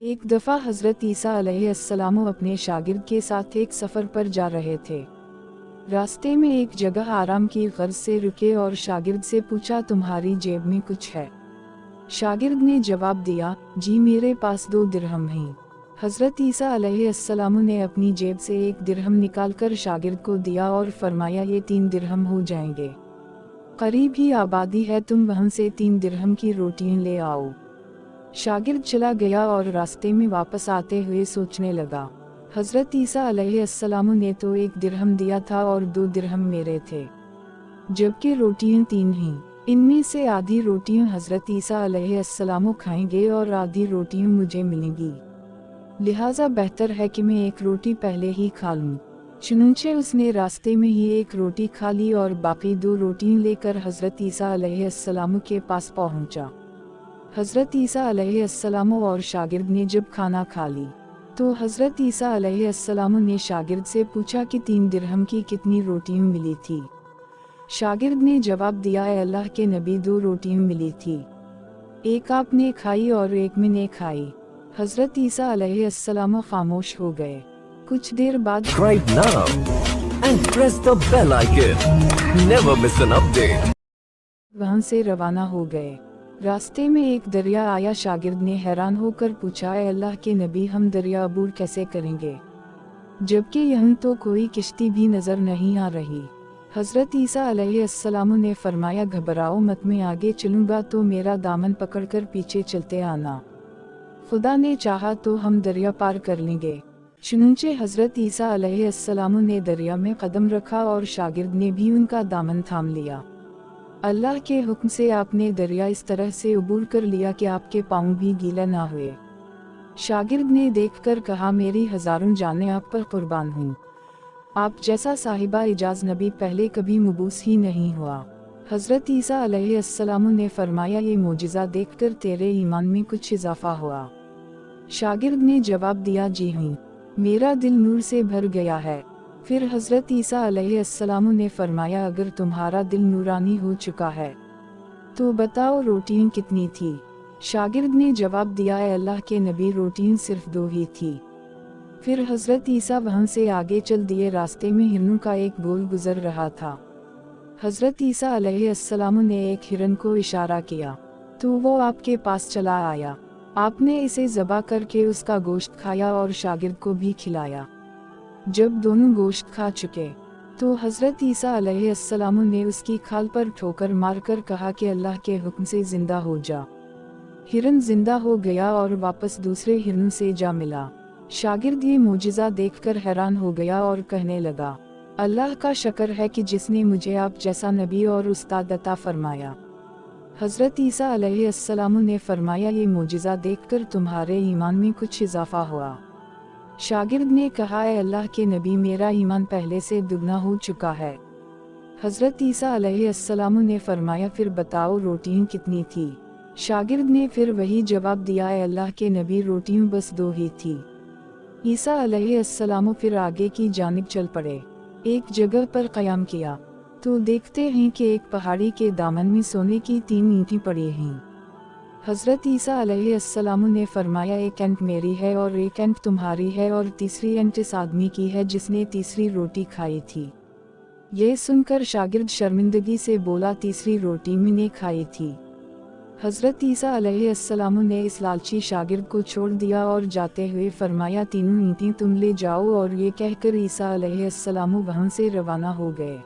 एक दफ़ा हज़रत ईसा अलैहिस्सलाम अपने शागिर्द के साथ एक सफ़र पर जा रहे थे। रास्ते में एक जगह आराम की गर्ज से रुके और शागिर्द से पूछा, तुम्हारी जेब में कुछ है? शागिर्द ने जवाब दिया, जी मेरे पास 2 दिरहम हैं। हज़रत ईसा अलैहिस्सलाम ने अपनी जेब से 1 दिरहम निकालकर शागिर्द को दिया और फरमाया, ये 3 दिरहम हो जाएंगे। करीब ही आबादी है, तुम वहाँ से 3 दिरहम की रोटियां ले आओ। शागिर्द चला गया और रास्ते में वापस आते हुए सोचने लगा, हज़रत ईसा अलैहिस्सलाम ने तो 1 दिरहम दिया था और 2 दिरहम मेरे थे, जबकि रोटियां 3 हैं। इनमें से आधी रोटियां हज़रत ईसा अलैहिस्सलाम खाएंगे और आधी रोटियां मुझे मिलेंगी, लिहाजा बेहतर है कि मैं 1 रोटी पहले ही खा लूं। चुनांचे उसने रास्ते में ही 1 रोटी खा ली और बाकी 2 रोटियां लेकर हज़रत ईसा अलैहिस्सलाम के पास पहुंचा। हज़रत ईसा अलैहिस्सलाम और शागिर्द ने जब खाना खा ली तो हज़रत ईसा अलैहिस्सलाम ने शागिर्द से पूछा कि 3 दिरहम की कितनी रोटियां मिली थी? शागिर्द ने जवाब दिया, अल्लाह के नबी 2 रोटियां मिली थी, एक आपने खाई और एक मैंने खाई। हज़रत ईसा अलैहिस्सलाम खामोश हो गए। कुछ देर बाद Subscribe now and press the bell icon. Never miss an update. वहाँ से रवाना हो गए। रास्ते में एक दरिया आया। शागिर्द ने हैरान होकर पूछा, अल्लाह के नबी हम दरिया अबूर कैसे करेंगे, जबकि यहाँ तो कोई किश्ती भी नजर नहीं आ रही। हज़रत ईसा अलैहिस्सलाम ने फरमाया, घबराओ मत, मैं आगे चलूँगा तो मेरा दामन पकड़कर पीछे चलते आना, खुदा ने चाहा तो हम दरिया पार कर लेंगे। चुनांचे हज़रत ईसा अलैहिस्सलाम ने दरिया में कदम रखा और शागिर्द ने भी उनका दामन थाम लिया। अल्लाह के हुक्म से आपने दरिया इस तरह से अबूर कर लिया कि आपके पाँव भी गीला ना हुए। शागिर्द ने देखकर कहा, मेरी हज़ारों जानें आप पर कुर्बान हूँ, आप जैसा साहिबा इजाज़ नबी पहले कभी मबूस ही नहीं हुआ। हज़रत ईसा अलैहिस्सलाम ने फरमाया, ये मोजिज़ा देखकर तेरे ईमान में कुछ इजाफा हुआ? शागिर्द ने जवाब दिया, जी हाँ, मेरा दिल नूर से भर गया है। फिर हज़रत ईसा अलैहिस्सलाम ने फरमाया, अगर तुम्हारा दिल नूरानी हो चुका है तो बताओ रोटियां कितनी थी? शागिर्द ने जवाब दिया, अल्लाह के नबी रोटियां सिर्फ 2 ही थी। फिर हज़रत ईसा वहाँ से आगे चल दिए। रास्ते में हिरनों का एक गोल गुजर रहा था। हज़रत ईसा अलैहिस्सलाम ने एक हिरन को इशारा किया तो वो आपके पास चला आया। आपने इसे ज़बह करके उसका गोश्त खाया और शागिर्द को भी खिलाया। जब दोनों गोश्त खा चुके तो हज़रत ईसा अलैहिस्सलाम ने उसकी खाल पर ठोकर मारकर कहा कि अल्लाह के हुक्म से जिंदा हो जा। हिरन जिंदा हो गया और वापस दूसरे हिरन से जा मिला। शागिर्द ये मोजिज़ा देखकर हैरान हो गया और कहने लगा, अल्लाह का शुक्र है कि जिसने मुझे आप जैसा नबी और उस्ताद अता फरमाया। हज़रत ईसा अलैहिस्सलाम ने फरमाया, ये मोजिज़ा देखकर तुम्हारे ईमान में कुछ इजाफा हुआ? शागिर्द ने कहा, अल्लाह के नबी मेरा ईमान पहले से दुगना हो चुका है। हज़रत ईसा अलैहिस्सलाम ने फरमाया, फिर बताओ रोटियां कितनी थी? शागिर्द ने फिर वही जवाब दिया, अल्लाह के नबी रोटियां बस 2 ही थी। ईसा अलैहिस्सलाम फिर आगे की जानिब चल पड़े। एक जगह पर क़याम किया तो देखते हैं कि एक पहाड़ी के दामन में सोने की 3 ईंटें पड़ी हैं। हज़रत ईसा अलैहिस्सलाम ने फरमाया, एक ईंट मेरी है और एक ईंट तुम्हारी है और तीसरी ईंट इस आदमी की है जिसने तीसरी रोटी खाई थी। ये सुनकर शागिर्द शर्मिंदगी से बोला, तीसरी रोटी मैंने खाई थी। हज़रत ईसा अलैहिस्सलाम ने इस लालची शागिर्द को छोड़ दिया और जाते हुए फरमाया, 3 ईंटें तुम ले जाओ, और ये कहकर ईसा अलैहिस्सलाम वहाँ से रवाना हो गए।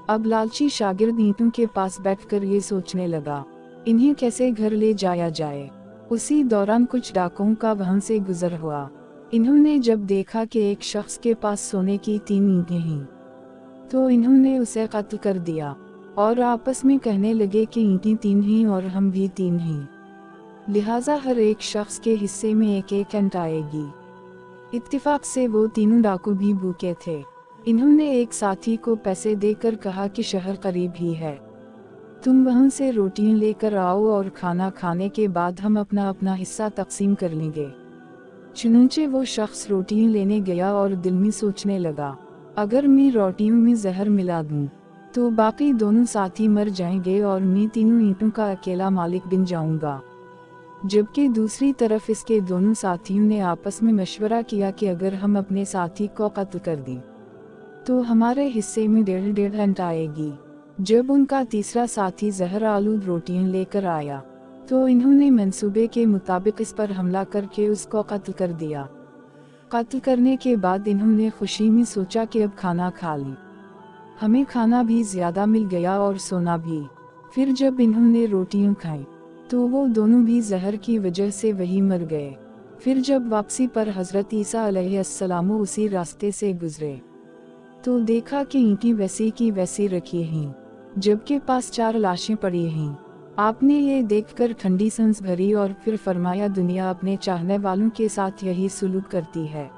अब लालची शागिर्द ईंटों के पास बैठकर ये सोचने लगा, इन्हें कैसे घर ले जाया जाए। उसी दौरान कुछ डाकुओं का वहाँ से गुजर हुआ। इन्होंने जब देखा कि एक शख्स के पास सोने की 3 ईंटें हैं तो इन्होंने उसे कत्ल कर दिया और आपस में कहने लगे कि ईंटें 3 हैं और हम भी 3 हैं, लिहाजा हर एक शख्स के हिस्से में एक एक ईंट आएगी। इत्तिफाक से वो तीनों डाकू भी भूखे थे। इन्होंने एक साथी को पैसे देकर कहा कि शहर करीब ही है, तुम वहाँ से रोटियां लेकर आओ और खाना खाने के बाद हम अपना अपना हिस्सा तकसीम कर लेंगे। चुनांचे वो शख्स रोटियां लेने गया और दिल में सोचने लगा, अगर मैं रोटियों में जहर मिला दूं तो बाकी दोनों साथी मर जाएंगे और मैं 3 ईंटों का अकेला मालिक बन जाऊंगा। जबकि दूसरी तरफ इसके दोनों साथियों ने आपस में मशवरा किया कि अगर हम अपने साथी को कत्ल कर दें तो हमारे हिस्से में 1.5 घंटा आएगी। जब उनका तीसरा साथी जहर आलूद रोटियां लेकर आया तो इन्होंने मंसूबे के मुताबिक इस पर हमला करके उसको कत्ल कर दिया। कत्ल करने के बाद इन्होंने खुशी में सोचा कि अब खाना खा लें, हमें खाना भी ज़्यादा मिल गया और सोना भी। फिर जब इन्होंने रोटियां खाई तो वो दोनों भी जहर की वजह से वही मर गए। फिर जब वापसी पर हज़रत ईसा अलैहिस्सलाम उसी रास्ते से गुजरे तो देखा कि ईंटें वैसी की वैसी रखी हैं, जबकि पास 4 लाशें पड़ी हैं। आपने ये देखकर ठंडी सांस भरी और फिर फरमाया, दुनिया अपने चाहने वालों के साथ यही सुलूक करती है।